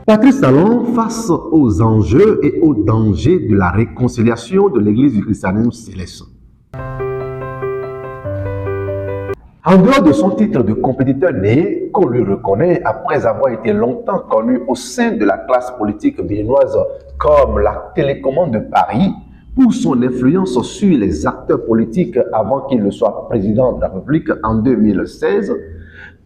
Patrice Talon face aux enjeux et aux dangers de la réconciliation de l'Église du christianisme céleste. En dehors de son titre de compétiteur né, qu'on lui reconnaît après avoir été longtemps connu au sein de la classe politique béninoise comme la télécommande de Paris, pour son influence sur les acteurs politiques avant qu'il ne soit président de la République en 2016,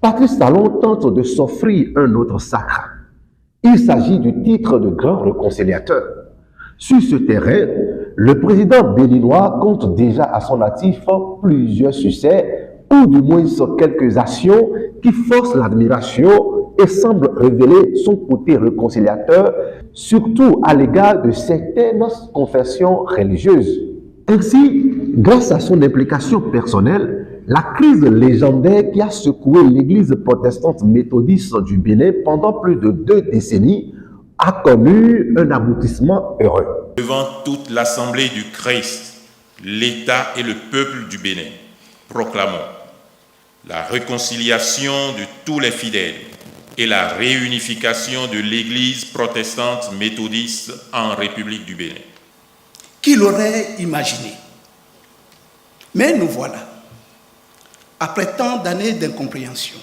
Patrice Talon tente de s'offrir un autre sacre. Il s'agit du titre de grand réconciliateur. Sur ce terrain, le président béninois compte déjà à son actif plusieurs succès, ou du moins quelques actions qui forcent l'admiration et semblent révéler son côté réconciliateur, surtout à l'égard de certaines confessions religieuses. Ainsi, grâce à son implication personnelle, la crise légendaire qui a secoué l'Église protestante méthodiste du Bénin pendant plus de 2 décennies a connu un aboutissement heureux. Devant toute l'Assemblée du Christ, l'État et le peuple du Bénin, proclamons la réconciliation de tous les fidèles et la réunification de l'Église protestante méthodiste en République du Bénin. Qui l'aurait imaginé? Mais nous voilà, après tant d'années d'incompréhension,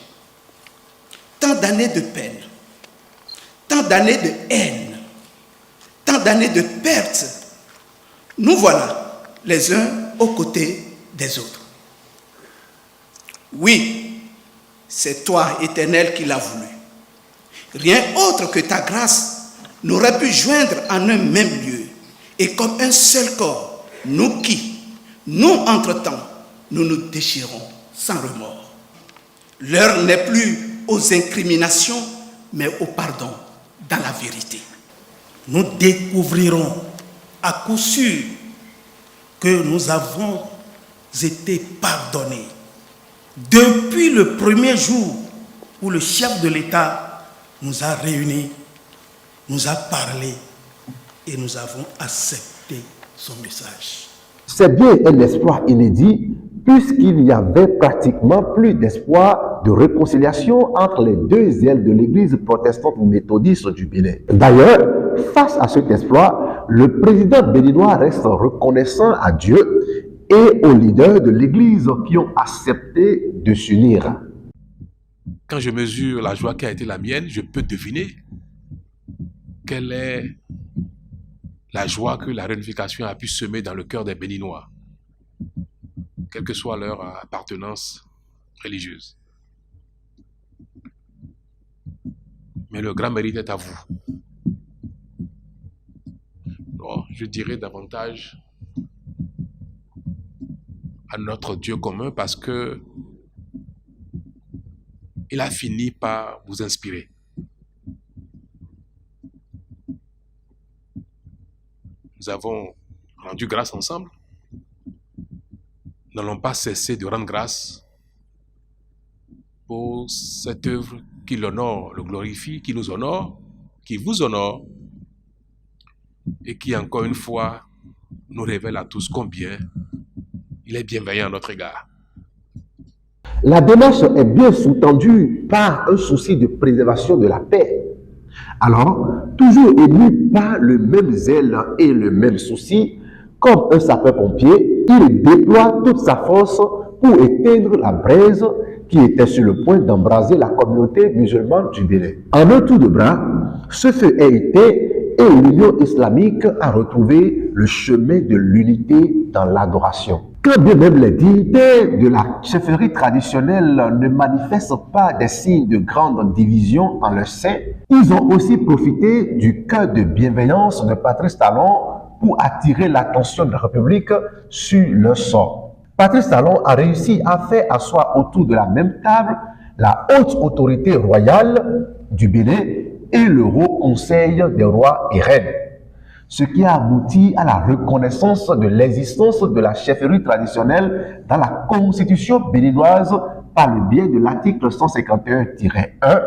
tant d'années de peine, tant d'années de haine, tant d'années de perte, nous voilà les uns aux côtés des autres. Oui, c'est toi, Éternel, qui l'as voulu. Rien autre que ta grâce n'aurait pu joindre en un même lieu. Et comme un seul corps, nous entre-temps, nous nous déchirons sans remords. L'heure n'est plus aux incriminations, mais au pardon dans la vérité. Nous découvrirons à coup sûr que nous avons été pardonnés. Depuis le premier jour où le chef de l'État nous a réunis, nous a parlé et nous avons accepté son message. C'est bien un espoir inédit puisqu'il n'y avait pratiquement plus d'espoir de réconciliation entre les 2 ailes de l'Église protestante méthodiste du Bénin. D'ailleurs, face à cet espoir, le président béninois reste reconnaissant à Dieu et aux leaders de l'Église qui ont accepté de s'unir. Quand je mesure la joie qui a été la mienne, je peux deviner quelle est la joie que la réunification a pu semer dans le cœur des Béninois, quelle que soit leur appartenance religieuse. Mais le grand mérite est à vous. Alors, je dirais davantage à notre Dieu commun parce que il a fini par vous inspirer. Nous avons rendu grâce ensemble. Nous n'allons pas cesser de rendre grâce pour cette œuvre qui l'honore, le glorifie, qui nous honore, qui vous honore et qui encore une fois nous révèle à tous combien il est bienveillant à notre égard. La démarche est bien sous-tendue par un souci de préservation de la paix. Alors, toujours ému par le même zèle et le même souci, comme un sapeur-pompier, il déploie toute sa force pour éteindre la braise qui était sur le point d'embraser la communauté musulmane du Bénin. En un tour de bras, ce feu a été et l'Union islamique a retrouvé le chemin de l'unité dans l'adoration. Quand bien même les dignitaires de la chefferie traditionnelle ne manifestent pas des signes de grande division en leur sein, ils ont aussi profité du cœur de bienveillance de Patrice Talon pour attirer l'attention de la République sur leur sort. Patrice Talon a réussi à faire asseoir autour de la même table la haute autorité royale du Bénin et le Haut Conseil des rois et reines, ce qui a abouti à la reconnaissance de l'existence de la chefferie traditionnelle dans la constitution béninoise par le biais de l'article 151-1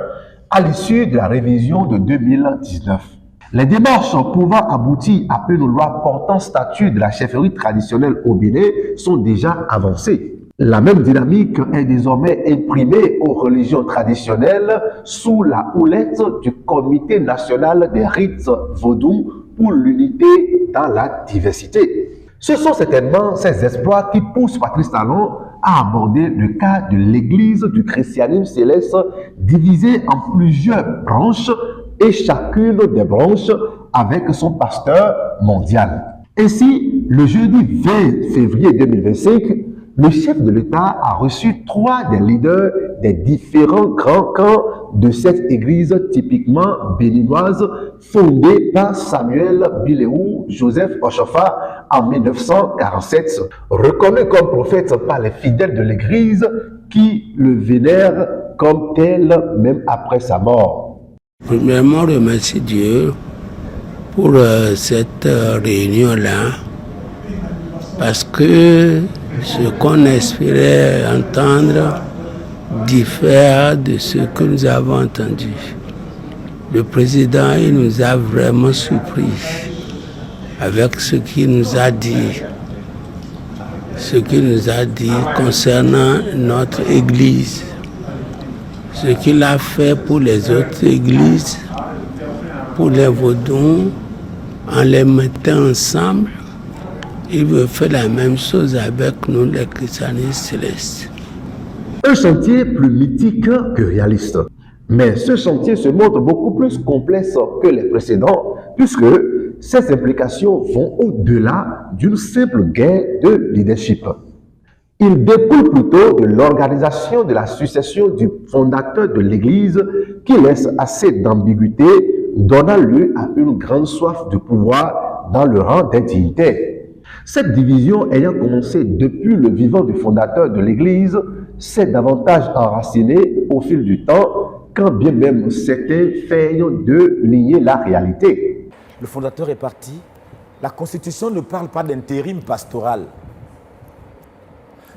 à l'issue de la révision de 2019. Les démarches pouvant aboutir à une loi portant statut de la chefferie traditionnelle au Bénin sont déjà avancées. La même dynamique est désormais imprimée aux religions traditionnelles sous la houlette du Comité national des rites vaudous pour l'unité dans la diversité. Ce sont certainement ces exploits qui poussent Patrice Talon à aborder le cas de l'Église du christianisme céleste divisée en plusieurs branches et chacune des branches avec son pasteur mondial. Ainsi, le jeudi 20 février 2025, le chef de l'État a reçu 3 des leaders des différents grands camps de cette église typiquement béninoise fondée par Samuel Biléou Joseph Oshofa en 1947, reconnu comme prophète par les fidèles de l'église qui le vénèrent comme tel même après sa mort. Premièrement, remercie Dieu pour cette réunion-là, parce que ce qu'on espérait entendre diffère de ce que nous avons entendu. Le président, il nous a vraiment surpris avec ce qu'il nous a dit. Ce qu'il nous a dit concernant notre Église. Ce qu'il a fait pour les autres églises, pour les vaudous, en les mettant ensemble, il veut faire la même chose avec nous, les christianistes célestes. Un chantier plus mythique que réaliste. Mais ce chantier se montre beaucoup plus complexe que les précédents, puisque ses implications vont au-delà d'une simple guerre de leadership. Il découle plutôt de l'organisation de la succession du fondateur de l'Église qui laisse assez d'ambiguïté, donnant lieu à une grande soif de pouvoir dans le rang des dignitaires. Cette division ayant commencé depuis le vivant du fondateur de l'Église, s'est davantage enracinée au fil du temps, quand bien même certains feignent de nier la réalité. Le fondateur est parti. La Constitution ne parle pas d'intérim pastoral.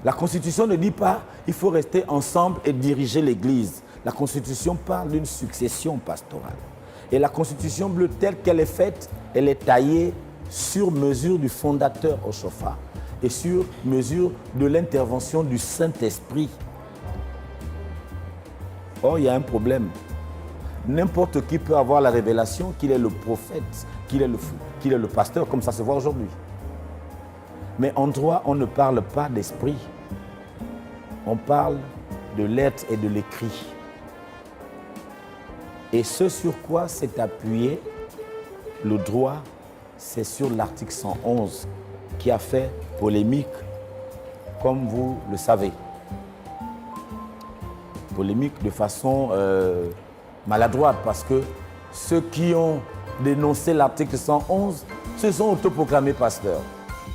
La Constitution ne dit pas qu'il faut rester ensemble et diriger l'Église. La Constitution parle d'une succession pastorale. Et la Constitution bleue telle qu'elle est faite, elle est taillée sur mesure du fondateur Oshofa et sur mesure de l'intervention du Saint-Esprit. Or, il y a un problème. N'importe qui peut avoir la révélation qu'il est le prophète, qu'il est le pasteur, comme ça se voit aujourd'hui. Mais en droit, on ne parle pas d'esprit. On parle de l'être et de l'écrit. Et ce sur quoi s'est appuyé le droit, c'est sur l'article 111 qui a fait polémique, comme vous le savez. Polémique de façon maladroite, parce que ceux qui ont dénoncé l'article 111 se sont autoproclamés pasteurs.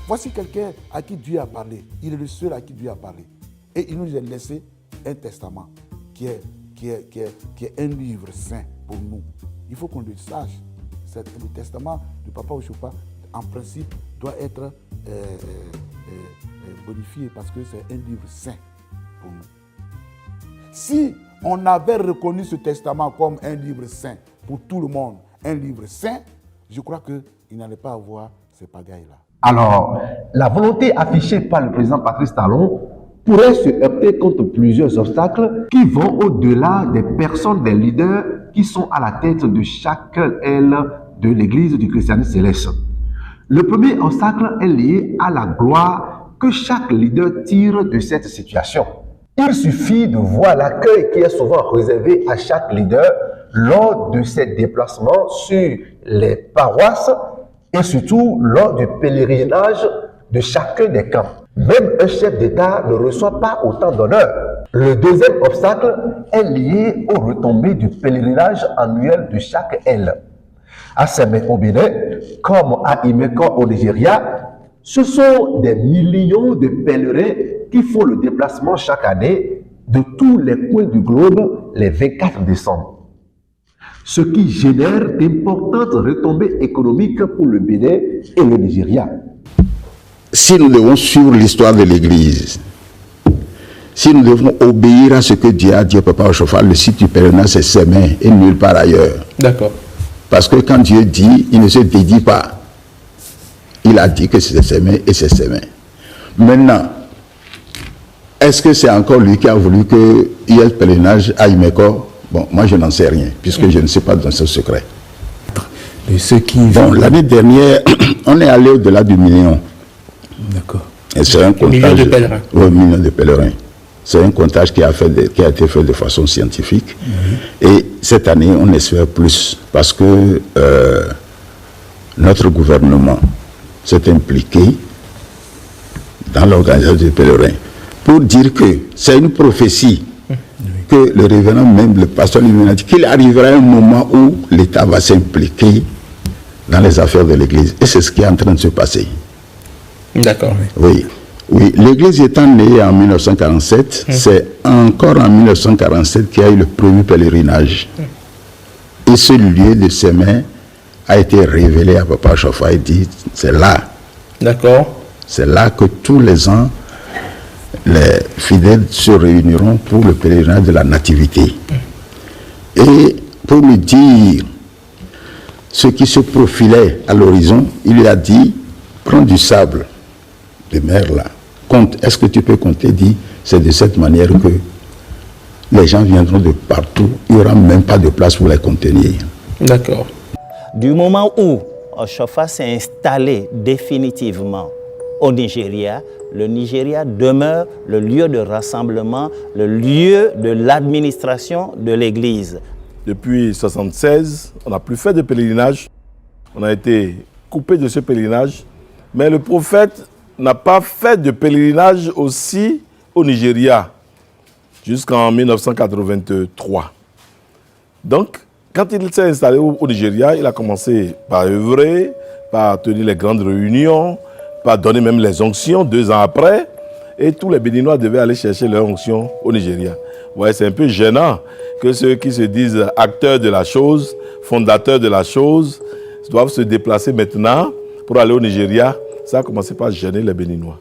Voici quelqu'un à qui Dieu a parlé. Il est le seul à qui Dieu a parlé. Et il nous a laissé un testament qui est un livre saint pour nous. Il faut qu'on le sache. Le testament du Papa Oshofa, en principe, doit être bonifié parce que c'est un livre saint pour nous. Si on avait reconnu ce testament comme un livre saint pour tout le monde, un livre saint, je crois qu'il n'allait pas avoir ces pagailles-là. Alors, la volonté affichée par le président Patrice Talon pourrait se heurter contre plusieurs obstacles qui vont au-delà des personnes, des leaders qui sont à la tête de chaque aile de l'Église du christianisme céleste. Le premier obstacle est lié à la gloire que chaque leader tire de cette situation. Il suffit de voir l'accueil qui est souvent réservé à chaque leader lors de ses déplacements sur les paroisses et surtout lors du pèlerinage de chacun des camps. Même un chef d'État ne reçoit pas autant d'honneur. Le deuxième obstacle est lié aux retombées du pèlerinage annuel de chaque aile. À Sémé au Bénin, comme à Imeko au Nigeria, ce sont des millions de pèlerins qui font le déplacement chaque année de tous les coins du globe les 24 décembre. Ce qui génère d'importantes retombées économiques pour le Bénin et le Nigeria. Si nous devons suivre l'histoire de l'Église, si nous devons obéir à ce que Dieu a dit au Papa Oshofa, le site du pèlerinage c'est Sémé et nulle part ailleurs. D'accord. Parce que quand Dieu dit, il ne se dédie pas. Il a dit que c'est Sémé et c'est Sémé. Maintenant, Est-ce que c'est encore lui qui a voulu qu'il y ait le pèlerinage à Imeko? Bon, moi je n'en sais rien, puisque je ne sais pas dans ce secret. Et ceux qui... Bon, l'année dernière, on est allé au-delà du million. D'accord. Et c'est un comptage... Million de pèlerins. Oui, million de pèlerins. C'est un comptage qui a été fait de façon scientifique. Et cette année, on espère plus, parce que notre gouvernement s'est impliqué dans l'organisation des pèlerins pour dire que c'est une prophétie que le révérend même, le pasteur lui a dit qu'il arrivera un moment où l'État va s'impliquer dans les affaires de l'Église. Et c'est ce qui est en train de se passer. D'accord. Oui. Oui, l'Église étant née en 1947, c'est encore en 1947 qu'il y a eu le premier pèlerinage. Et ce lieu de Sémé a été révélé à Papa Chofa et dit, c'est là. D'accord. C'est là que tous les ans, les fidèles se réuniront pour le pèlerinage de la Nativité. Et pour lui dire ce qui se profilait à l'horizon, il lui a dit, prends du sable de mer là. Compte, est-ce que tu peux compter? Dit, c'est de cette manière que les gens viendront de partout, il n'y aura même pas de place pour les contenir. D'accord. Du moment où Oshofa s'est installé définitivement au Nigeria, le Nigeria demeure le lieu de rassemblement, le lieu de l'administration de l'Église. Depuis 1976, on n'a plus fait de pèlerinage. On a été coupé de ce pèlerinage. Mais le prophète n'a pas fait de pèlerinage aussi au Nigeria jusqu'en 1983. Donc, quand il s'est installé au Nigeria, il a commencé par œuvrer, par tenir les grandes réunions, par donner même les onctions 2 ans après. Et tous les Béninois devaient aller chercher leurs onctions au Nigeria. Ouais, c'est un peu gênant que ceux qui se disent acteurs de la chose, fondateurs de la chose, doivent se déplacer maintenant pour aller au Nigeria. Ça a commencé par gêner les Béninois.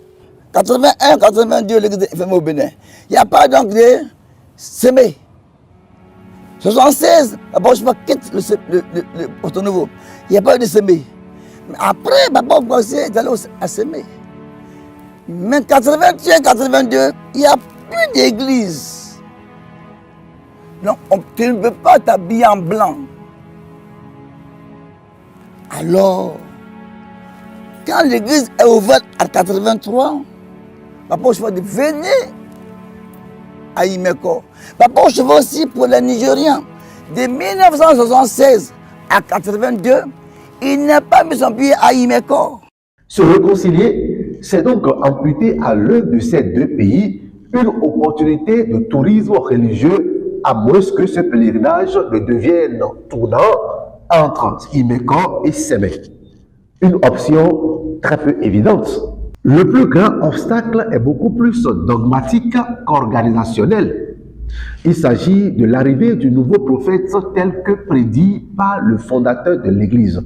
81, 82, l'église est fermée au Bénin. Il n'y a pas donc de semé. 76, d'abord je quitte le Porto Nouveau. Il n'y a pas eu de semé. Mais après, Papa Boissy est allé à semer. Mais 81, 82, il n'y a plus d'église. Donc, tu ne peux pas t'habiller en blanc. Alors, quand l'église est ouverte à 83, Papa Chofa dit venez à Imeko. Papa Chofa aussi pour les Nigériens. De 1976 à 82, il n'a pas mis son pied à Imeko. Se réconcilier, c'est donc amputer à l'un de ces deux pays une opportunité de tourisme religieux, à moins que ce pèlerinage ne devienne tournant entre Imeko et Sémé. Une option très peu évidente. Le plus grand obstacle est beaucoup plus dogmatique qu'organisationnel. Il s'agit de l'arrivée du nouveau prophète tel que prédit par le fondateur de l'Église.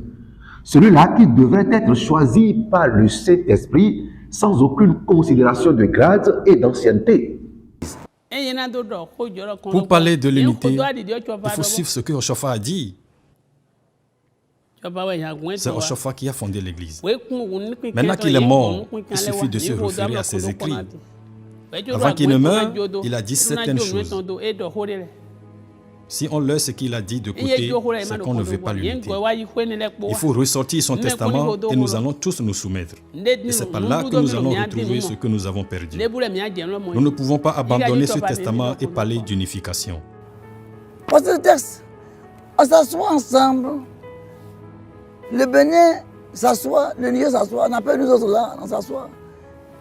Celui-là qui devrait être choisi par le Saint-Esprit sans aucune considération de grade et d'ancienneté. Pour parler de l'unité, il faut suivre ce que Oshofa a dit. C'est Oshofa qui a fondé l'Église. Maintenant qu'il est mort, il suffit de se référer à ses écrits. Avant qu'il ne meure, il a dit certaines choses. Si on leurre ce qu'il a dit de côté, c'est qu'on ne veut pas l'unité. Il faut ressortir son testament et nous allons tous nous soumettre. Et c'est par là que nous allons retrouver ce que nous avons perdu. Nous ne pouvons pas abandonner ce testament et parler d'unification. Parce que le texte, on s'assoit ensemble. Le Bénin s'assoit, le Niger s'assoit, on appelle nous autres là, on s'assoit.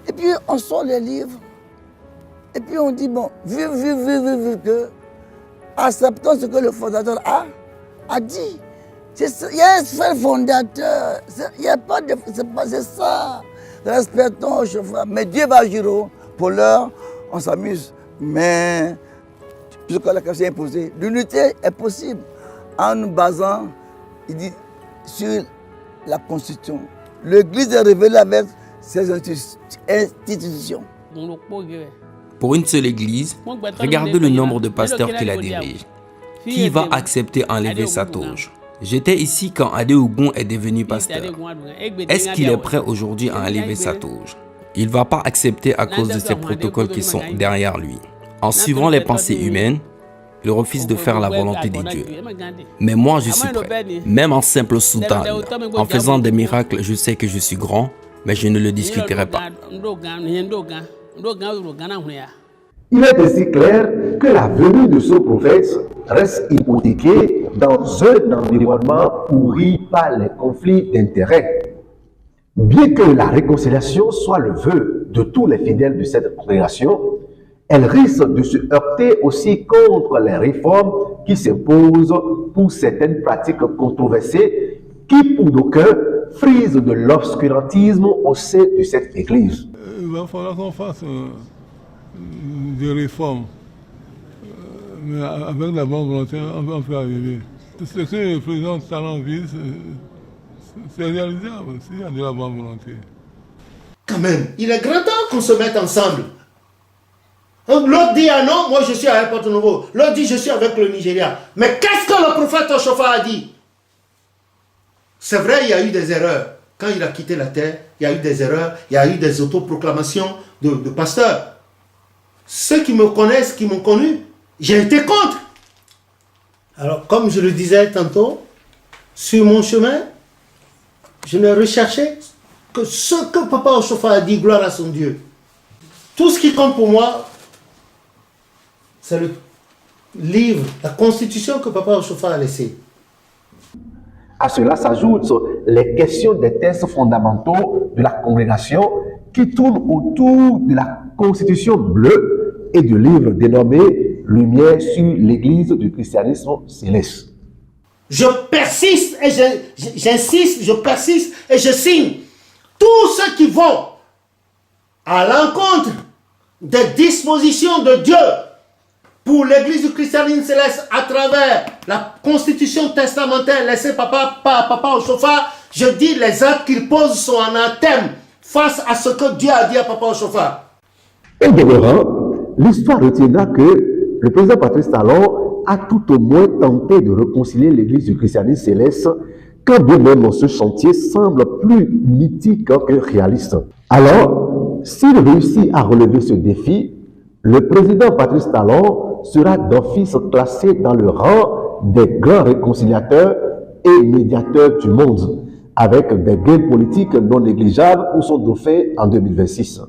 Et puis on sort les livres. Et puis on dit, bon, vu que acceptons ce que le fondateur a dit. Il y a un seul fondateur, il n'y a pas de... C'est ça. Respectons Oshofa. Mais Dieu va agir. Pour l'heure, on s'amuse. Mais, jusqu'à la question est posée, l'unité est possible en nous basant, il dit, sur la Constitution. L'Église est révélée avec ses institutions. Pour une seule église, regardez le nombre de pasteurs qui la dirigent. Qui va accepter enlever sa toge? J'étais ici quand Adé Ougon est devenu pasteur. Est-ce qu'il est prêt aujourd'hui à enlever sa toge? Il ne va pas accepter à cause de ces protocoles qui sont derrière lui. En suivant les pensées humaines, il refuse de faire la volonté de Dieu. Mais moi, je suis prêt. Même en simple soutane, en faisant des miracles, je sais que je suis grand, mais je ne le discuterai pas. Il est ainsi clair que la venue de ce prophète reste hypothéquée dans un environnement pourri par les conflits d'intérêts. Bien que la réconciliation soit le vœu de tous les fidèles de cette congrégation, elle risque de se heurter aussi contre les réformes qui s'imposent pour certaines pratiques controversées qui, pour d'aucuns, frisent de l'obscurantisme au sein de cette Église. Il va falloir qu'on fasse des réformes, mais avec la bonne volonté, on peut arriver. Ce que le président Talon vise, c'est réalisable s'il y a de la bonne volonté. Quand même, il est grand temps qu'on se mette ensemble. L'autre dit ah non, moi je suis avec Porto Novo. L'autre dit je suis avec le Nigeria. Mais qu'est-ce que le prophète Oshofa a dit? C'est vrai, il y a eu des erreurs. Quand il a quitté la terre, il y a eu des erreurs, il y a eu des autoproclamations de pasteurs. Ceux qui me connaissent, qui m'ont connu, j'ai été contre. Alors, comme je le disais tantôt, sur mon chemin, je n'ai recherché que ce que Papa Oshofa a dit, gloire à son Dieu. Tout ce qui compte pour moi, c'est le livre, la constitution que Papa Oshofa a laissée. À cela s'ajoutent les questions des textes fondamentaux de la congrégation qui tournent autour de la constitution bleue et du livre dénommé Lumière sur l'Église du christianisme céleste. Je persiste et j'insiste, je persiste et je signe. Tous ceux qui vont à l'encontre des dispositions de Dieu pour l'Église du christianisme céleste à travers la constitution testamentaire laissée par Papa Oshofa, je dis les actes qu'il pose sont anathème face à ce que Dieu a dit à Papa Oshofa. Et demeurant, l'histoire retiendra que le président Patrice Talon a tout au moins tenté de réconcilier l'Église du christianisme céleste, quand bien même ce chantier semble plus mythique que réaliste. Alors, s'il réussit à relever ce défi, le président Patrice Talon sera d'office classé dans le rang des grands réconciliateurs et médiateurs du monde, avec des gains politiques non négligeables pour son dauphin en 2026.